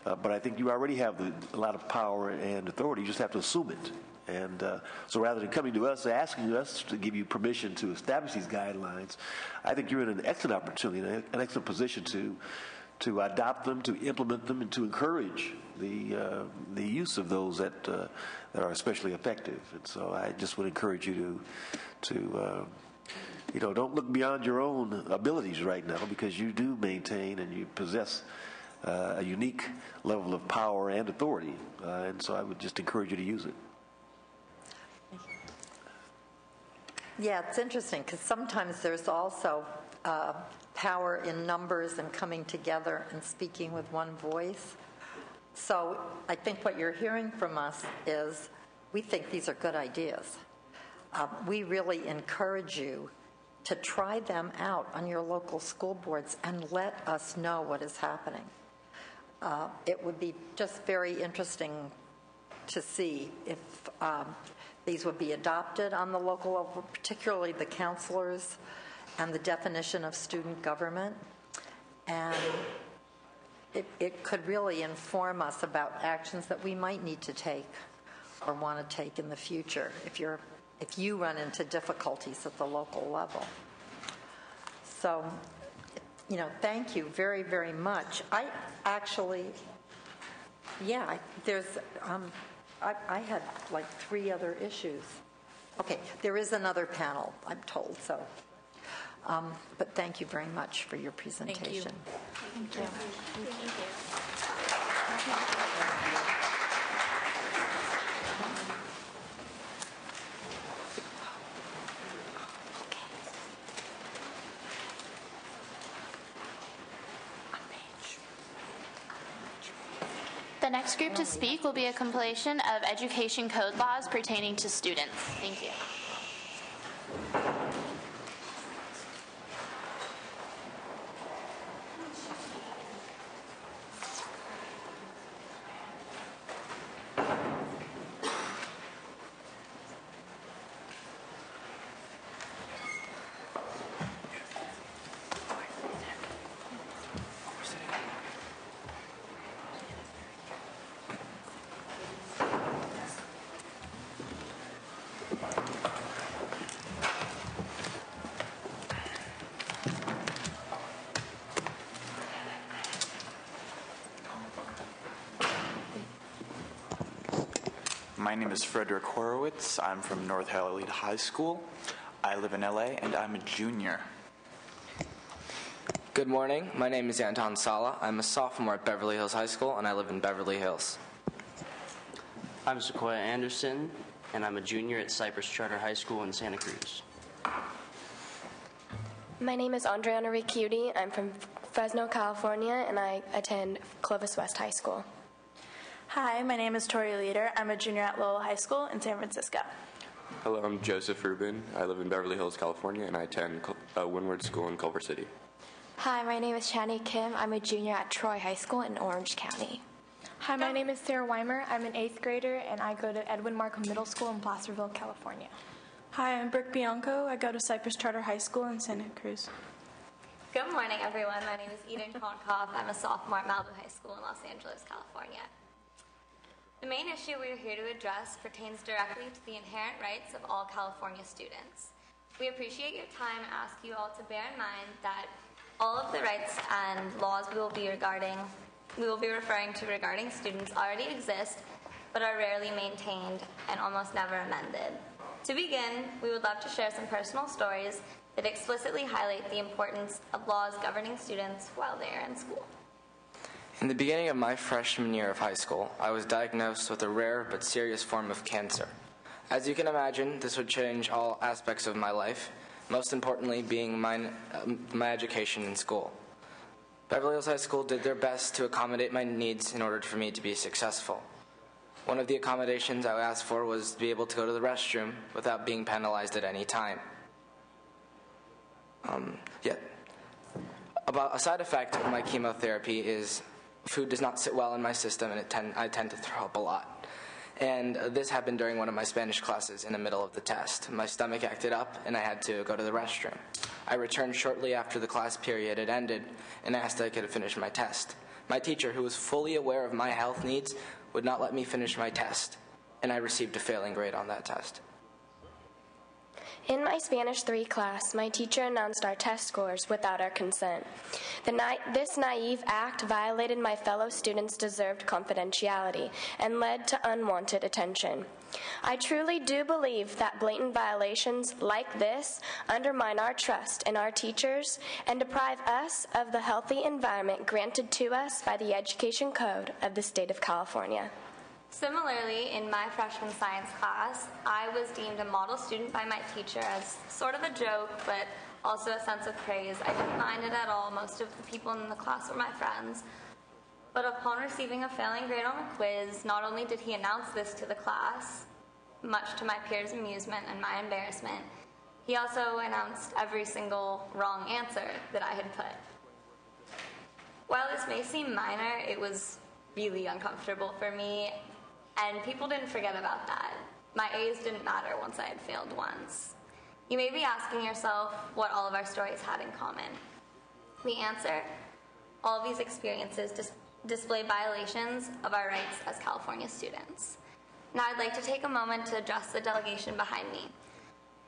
but I think you already have a lot of power and authority. You just have to assume it. And so rather than coming to us, asking us to give you permission to establish these guidelines, I think you're in an excellent opportunity, an excellent position to adopt them, to implement them, and to encourage the use of those that are especially effective. And so I just would encourage you to don't look beyond your own abilities right now, because you do maintain and you possess a unique level of power and authority. And so I would just encourage you to use it. Yeah, it's interesting because sometimes there's also power in numbers and coming together and speaking with one voice. So I think what you're hearing from us is we think these are good ideas. We really encourage you to try them out on your local school boards and let us know what is happening. It would be just very interesting to see if these would be adopted on the local level, particularly the counselors and the definition of student government. And it could really inform us about actions that we might need to take or want to take in the future if you run into difficulties at the local level. So, thank you very, very much. I actually, there's... I had like 3 other issues. Okay, there is another panel, I'm told, so. But thank you very much for your presentation. Thank you. Thank you. The next group to speak will be a compilation of education code laws pertaining to students. Thank you. My name is Frederick Horowitz. I'm from North Hallead High School. I live in LA, and I'm a junior. Good morning. My name is Anton Sala. I'm a sophomore at Beverly Hills High School, and I live in Beverly Hills. I'm Sequoia Anderson, and I'm a junior at Cypress Charter High School in Santa Cruz. My name is Andreana Ricciuti. I'm from Fresno, California, and I attend Clovis West High School. Hi, my name is Tori Leader. I'm a junior at Lowell High School in San Francisco. Hello, I'm Joseph Rubin. I live in Beverly Hills, California, and I attend Windward School in Culver City. Hi, my name is Chani Kim. I'm a junior at Troy High School in Orange County. Hi, my name is Sarah Weimer. I'm an 8th grader, and I go to Edwin Markham Middle School in Placerville, California. Hi, I'm Brooke Bianco. I go to Cypress Charter High School in Santa Cruz. Good morning, everyone. My name is Eden Konkoff. I'm a sophomore at Malibu High School in Los Angeles, California. The main issue we are here to address pertains directly to the inherent rights of all California students. We appreciate your time and ask you all to bear in mind that all of the rights and laws we will be referring to regarding students already exist, but are rarely maintained and almost never amended. To begin, we would love to share some personal stories that explicitly highlight the importance of laws governing students while they are in school. In the beginning of my freshman year of high school, I was diagnosed with a rare but serious form of cancer. As you can imagine, this would change all aspects of my life, most importantly being my education in school. Beverly Hills High School did their best to accommodate my needs in order for me to be successful. One of the accommodations I asked for was to be able to go to the restroom without being penalized at any time. A side effect of my chemotherapy is food does not sit well in my system, and I tend to throw up a lot. And this happened during one of my Spanish classes in the middle of the test. My stomach acted up, and I had to go to the restroom. I returned shortly after the class period had ended and asked if I could finish my test. My teacher, who was fully aware of my health needs, would not let me finish my test, and I received a failing grade on that test. In my Spanish 3 class, my teacher announced our test scores without our consent. This naive act violated my fellow students' deserved confidentiality and led to unwanted attention. I truly do believe that blatant violations like this undermine our trust in our teachers and deprive us of the healthy environment granted to us by the Education Code of the State of California. Similarly, in my freshman science class, I was deemed a model student by my teacher as sort of a joke, but also a sense of praise. I didn't mind it at all. Most of the people in the class were my friends. But upon receiving a failing grade on a quiz, not only did he announce this to the class, much to my peers' amusement and my embarrassment, he also announced every single wrong answer that I had put. While this may seem minor, it was really uncomfortable for me, and people didn't forget about that. My A's didn't matter once I had failed once. You may be asking yourself what all of our stories had in common. The answer? All of these experiences display violations of our rights as California students. Now I'd like to take a moment to address the delegation behind me.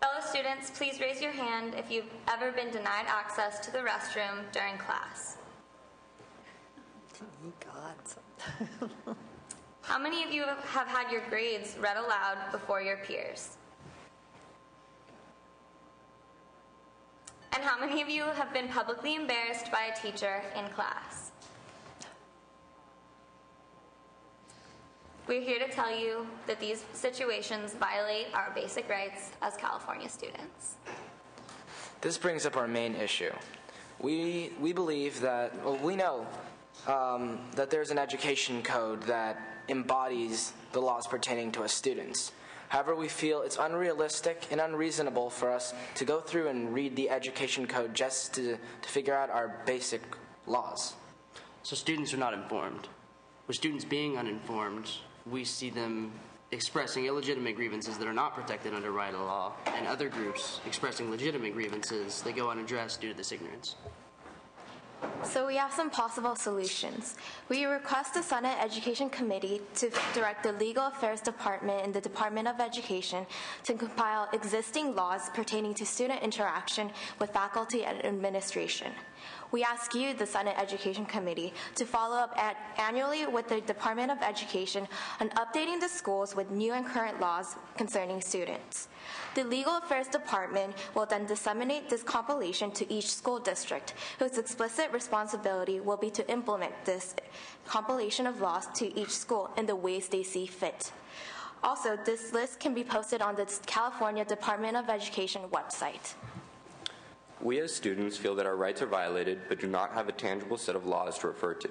Fellow students, please raise your hand if you've ever been denied access to the restroom during class. God. How many of you have had your grades read aloud before your peers? And how many of you have been publicly embarrassed by a teacher in class? We're here to tell you that these situations violate our basic rights as California students. This brings up our main issue. We believe that, we know that there's an education code that embodies the laws pertaining to us students. However, we feel it's unrealistic and unreasonable for us to go through and read the education code just to figure out our basic laws. So students are not informed. With students being uninformed, we see them expressing illegitimate grievances that are not protected under right of law, and other groups expressing legitimate grievances that go unaddressed due to this ignorance. So we have some possible solutions. We request the Senate Education Committee to direct the Legal Affairs Department in the Department of Education to compile existing laws pertaining to student interaction with faculty and administration. We ask you, the Senate Education Committee, to follow up annually with the Department of Education on updating the schools with new and current laws concerning students. The Legal Affairs Department will then disseminate this compilation to each school district, whose explicit responsibility will be to implement this compilation of laws to each school in the ways they see fit. Also, this list can be posted on the California Department of Education website. We as students feel that our rights are violated but do not have a tangible set of laws to refer to.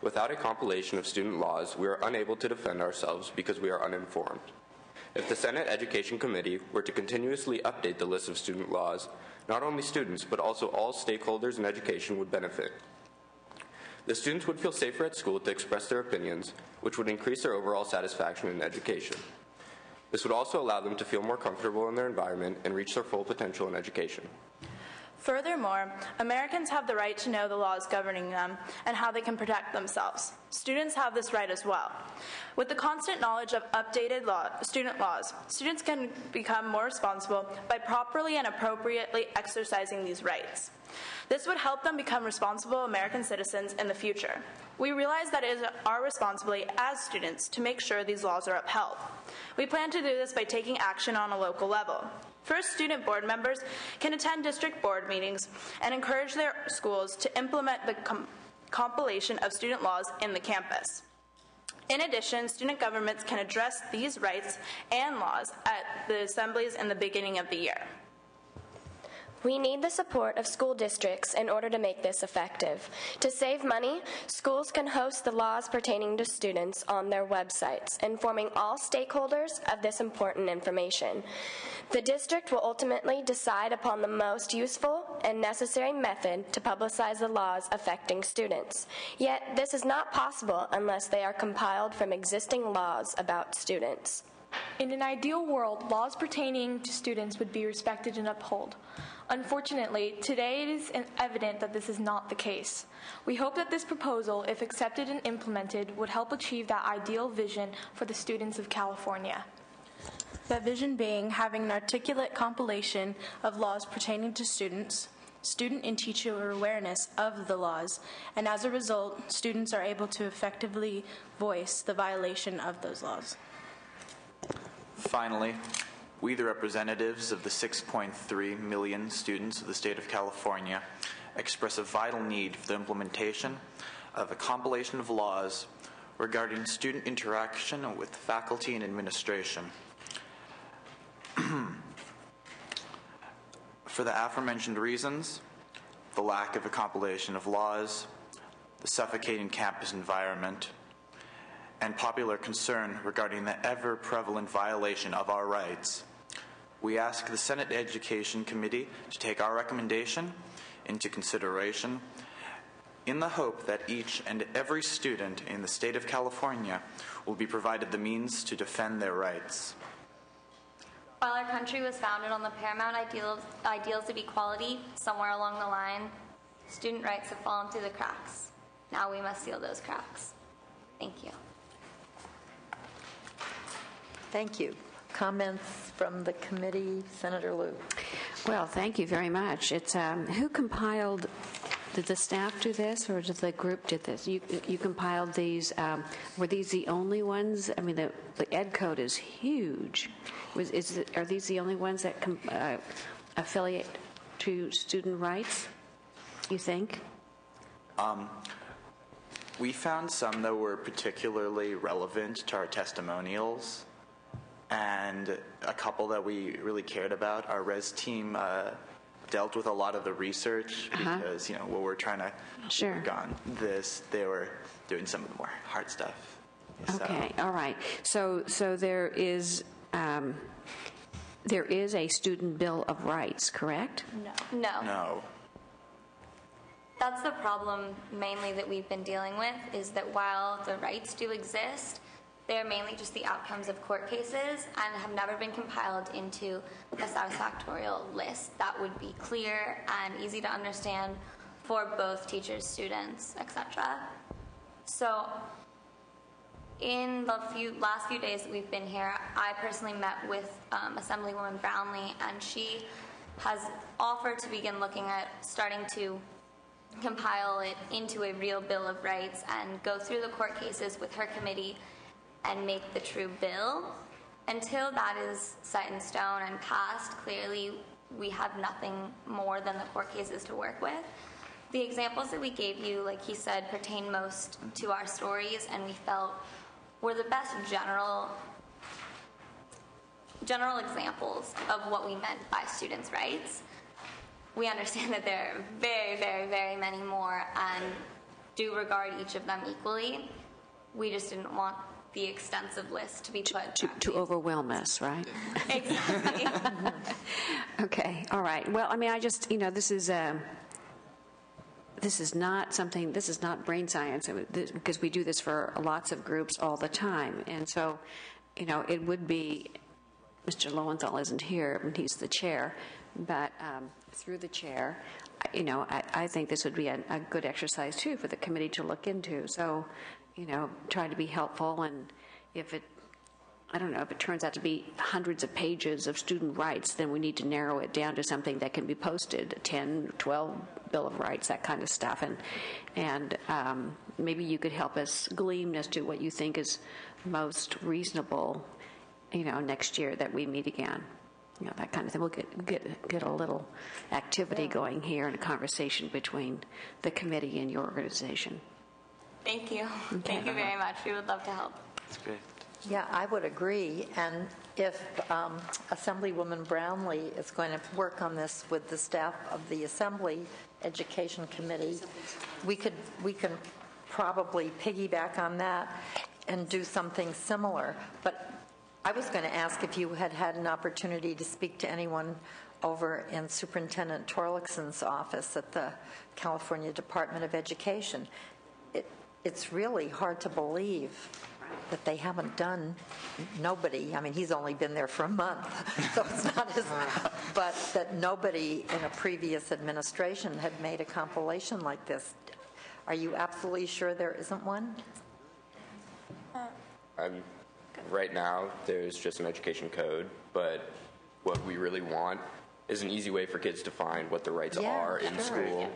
Without a compilation of student laws, we are unable to defend ourselves because we are uninformed. If the Senate Education Committee were to continuously update the list of student laws, not only students but also all stakeholders in education would benefit. The students would feel safer at school to express their opinions, which would increase their overall satisfaction in education. This would also allow them to feel more comfortable in their environment and reach their full potential in education. Furthermore, Americans have the right to know the laws governing them and how they can protect themselves. Students have this right as well. With the constant knowledge of updated student laws, students can become more responsible by properly and appropriately exercising these rights. This would help them become responsible American citizens in the future. We realize that it is our responsibility as students to make sure these laws are upheld. We plan to do this by taking action on a local level. First, student board members can attend district board meetings and encourage their schools to implement the compilation of student laws in the campus. In addition, student governments can address these rights and laws at the assemblies in the beginning of the year. We need the support of school districts in order to make this effective. To save money, schools can host the laws pertaining to students on their websites, informing all stakeholders of this important information. The district will ultimately decide upon the most useful and necessary method to publicize the laws affecting students. Yet, this is not possible unless they are compiled from existing laws about students. In an ideal world, laws pertaining to students would be respected and upheld. Unfortunately, today it is evident that this is not the case. We hope that this proposal, if accepted and implemented, would help achieve that ideal vision for the students of California. That vision being having an articulate compilation of laws pertaining to students, student and teacher awareness of the laws, and as a result, students are able to effectively voice the violation of those laws. Finally, we, the representatives of the 6.3 million students of the state of California, express a vital need for the implementation of a compilation of laws regarding student interaction with faculty and administration. For the aforementioned reasons, the lack of a compilation of laws, the suffocating campus environment, and popular concern regarding the ever-prevalent violation of our rights, we ask the Senate Education Committee to take our recommendation into consideration in the hope that each and every student in the state of California will be provided the means to defend their rights. While our country was founded on the paramount ideals of equality, somewhere along the line, student rights have fallen through the cracks. Now we must seal those cracks. Thank you. Thank you. Comments from the committee? Senator Liu. Well, thank you very much. It's who compiled? Did the staff do this, or did the group did this? You compiled these. Were these the only ones? I mean, the Ed Code is huge. Are these the only ones that affiliate to student rights, you think? We found some that were particularly relevant to our testimonials, and a couple that we really cared about. Our res team dealt with a lot of the research because, when we're trying to work on this, they were doing some of the more hard stuff. Okay, all right. So there is a student bill of rights, correct? No. That's the problem mainly that we've been dealing with, is that while the rights do exist, they're mainly just the outcomes of court cases and have never been compiled into a satisfactorial list that would be clear and easy to understand for both teachers, students, etc. So in the last few days that we've been here, I personally met with Assemblywoman Brownlee, and she has offered to begin looking at starting to compile it into a real Bill of Rights and go through the court cases with her committee and make the true bill. Until that is set in stone and passed, clearly we have nothing more than the court cases to work with. The examples that we gave you, like he said, pertain most to our stories, and we felt were the best general examples of what we meant by students' rights. We understand that there are very, very, very many more and do regard each of them equally. We just didn't want the extensive list to be put to overwhelm us, right? Exactly. Okay, all right. Well, I mean, I just, this is not brain science, because we do this for lots of groups all the time. And so, it would be, Mr. Lowenthal isn't here, and he's the chair, but through the chair, I think this would be a good exercise, too, for the committee to look into. So, try to be helpful, and if it turns out to be hundreds of pages of student rights, then we need to narrow it down to something that can be posted, 10, 12 Bill of Rights, that kind of stuff. And maybe you could help us glean as to what you think is most reasonable, next year that we meet again. That kind of thing. We'll get a little activity going here and a conversation between the committee and your organization. Thank you. Okay. Thank you very much. We would love to help. That's great. Yeah, I would agree. And if Assemblywoman Brownlee is going to work on this with the staff of the Assembly Education Committee, we can probably piggyback on that and do something similar. But I was going to ask if you had had an opportunity to speak to anyone over in Superintendent Torlickson's office at the California Department of Education. It's really hard to believe that they haven't done, nobody, I mean, he's only been there for a month, so it's not his, but that nobody in a previous administration had made a compilation like this. Are you absolutely sure there isn't one? Right now, there's just an education code, but what we really want is an easy way for kids to find what the rights are in school.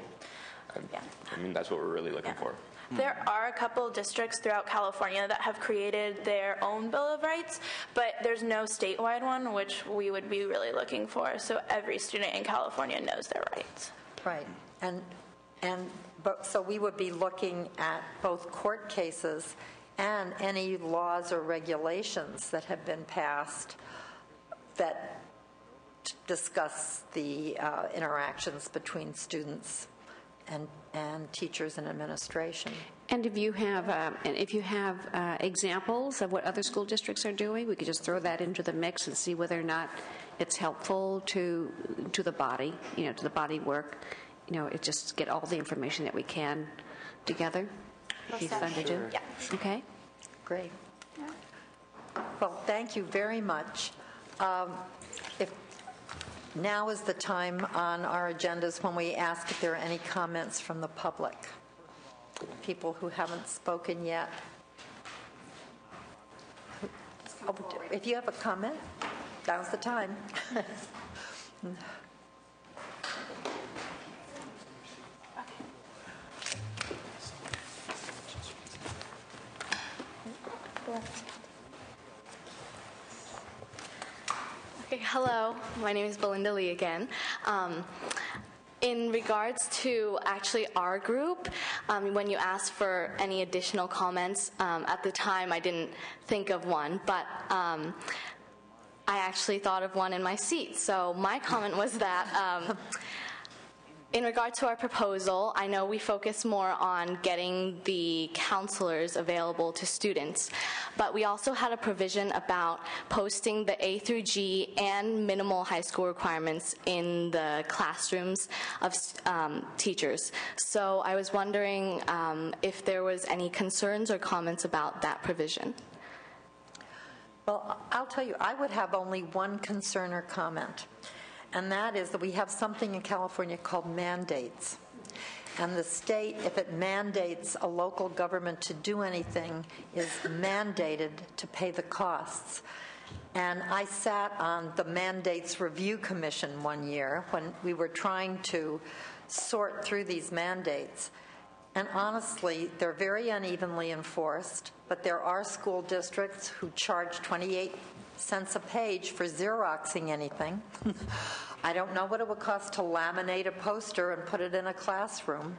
I mean, that's what we're really looking for. There are a couple of districts throughout California that have created their own Bill of Rights, but there's no statewide one, which we would be really looking for, so every student in California knows their rights. Right. So we would be looking at both court cases and any laws or regulations that have been passed that discuss the interactions between students and teachers and administration. And if you have examples of what other school districts are doing, we could just throw that into the mix and see whether or not it's helpful to the body, to the body work. It just get all the information that we can together. Be fun to do. Yeah. Okay. Great. Well, thank you very much. If now is the time on our agendas when we ask if there are any comments from the public. People who haven't spoken yet. If you have a comment, now's the time. Okay, hello. My name is Belinda Lee again. In regards to actually our group, when you asked for any additional comments, at the time I didn't think of one, but I actually thought of one in my seat. So my comment was that in regard to our proposal, I know we focus more on getting the counselors available to students, but we also had a provision about posting the A through G and minimal high school requirements in the classrooms of teachers. So I was wondering if there was any concerns or comments about that provision. Well, I'll tell you, I would have only one concern or comment. And that is that we have something in California called mandates. And the state, if it mandates a local government to do anything, is mandated to pay the costs. And I sat on the Mandates Review Commission one year when we were trying to sort through these mandates. And honestly, they're very unevenly enforced, but there are school districts who charge 28 cents a page for Xeroxing anything. I don't know what it would cost to laminate a poster and put it in a classroom,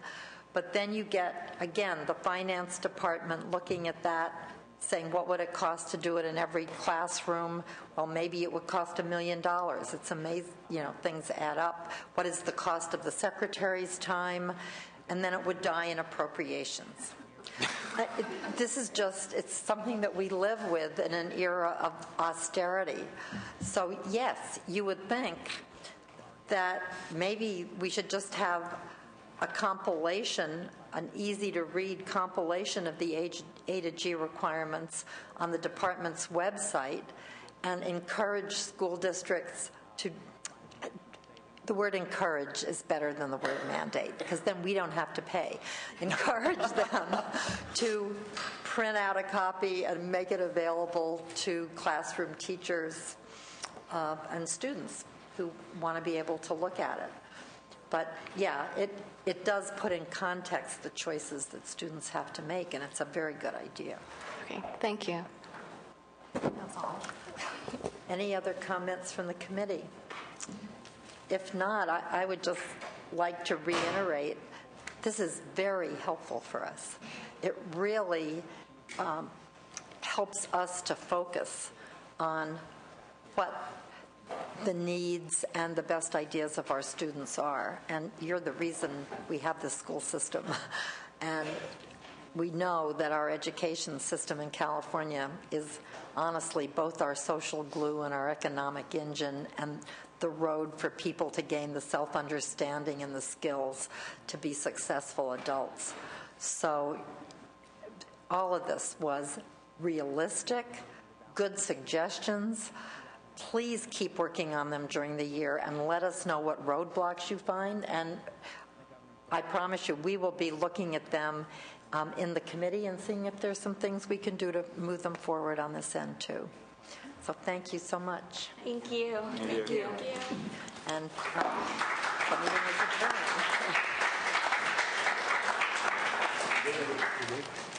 but then you get, again, the finance department looking at that, saying what would it cost to do it in every classroom? Well, maybe it would cost $1 million. It's amazing, things add up. What is the cost of the secretary's time? And then it would die in appropriations. This is just, it's something that we live with in an era of austerity. So yes, you would think that maybe we should just have a compilation, an easy-to-read compilation of the A to G requirements on the department's website and encourage school districts to, the word encourage is better than the word mandate, because then we don't have to pay. Encourage them to print out a copy and make it available to classroom teachers and students who want to be able to look at it. But yeah, it does put in context the choices that students have to make, and it's a very good idea. Okay, thank you. That's all. Any other comments from the committee? If not, I would just like to reiterate, this is very helpful for us. It really helps us to focus on what the needs and the best ideas of our students are. And you're the reason we have this school system. And we know that our education system in California is honestly both our social glue and our economic engine, and the road for people to gain the self-understanding and the skills to be successful adults. So all of this was realistic, good suggestions. Please keep working on them during the year and let us know what roadblocks you find. And I promise you, we will be looking at them in the committee and seeing if there's some things we can do to move them forward on this end too. So thank you so much. Thank you. Thank you. And the meeting is adjourned.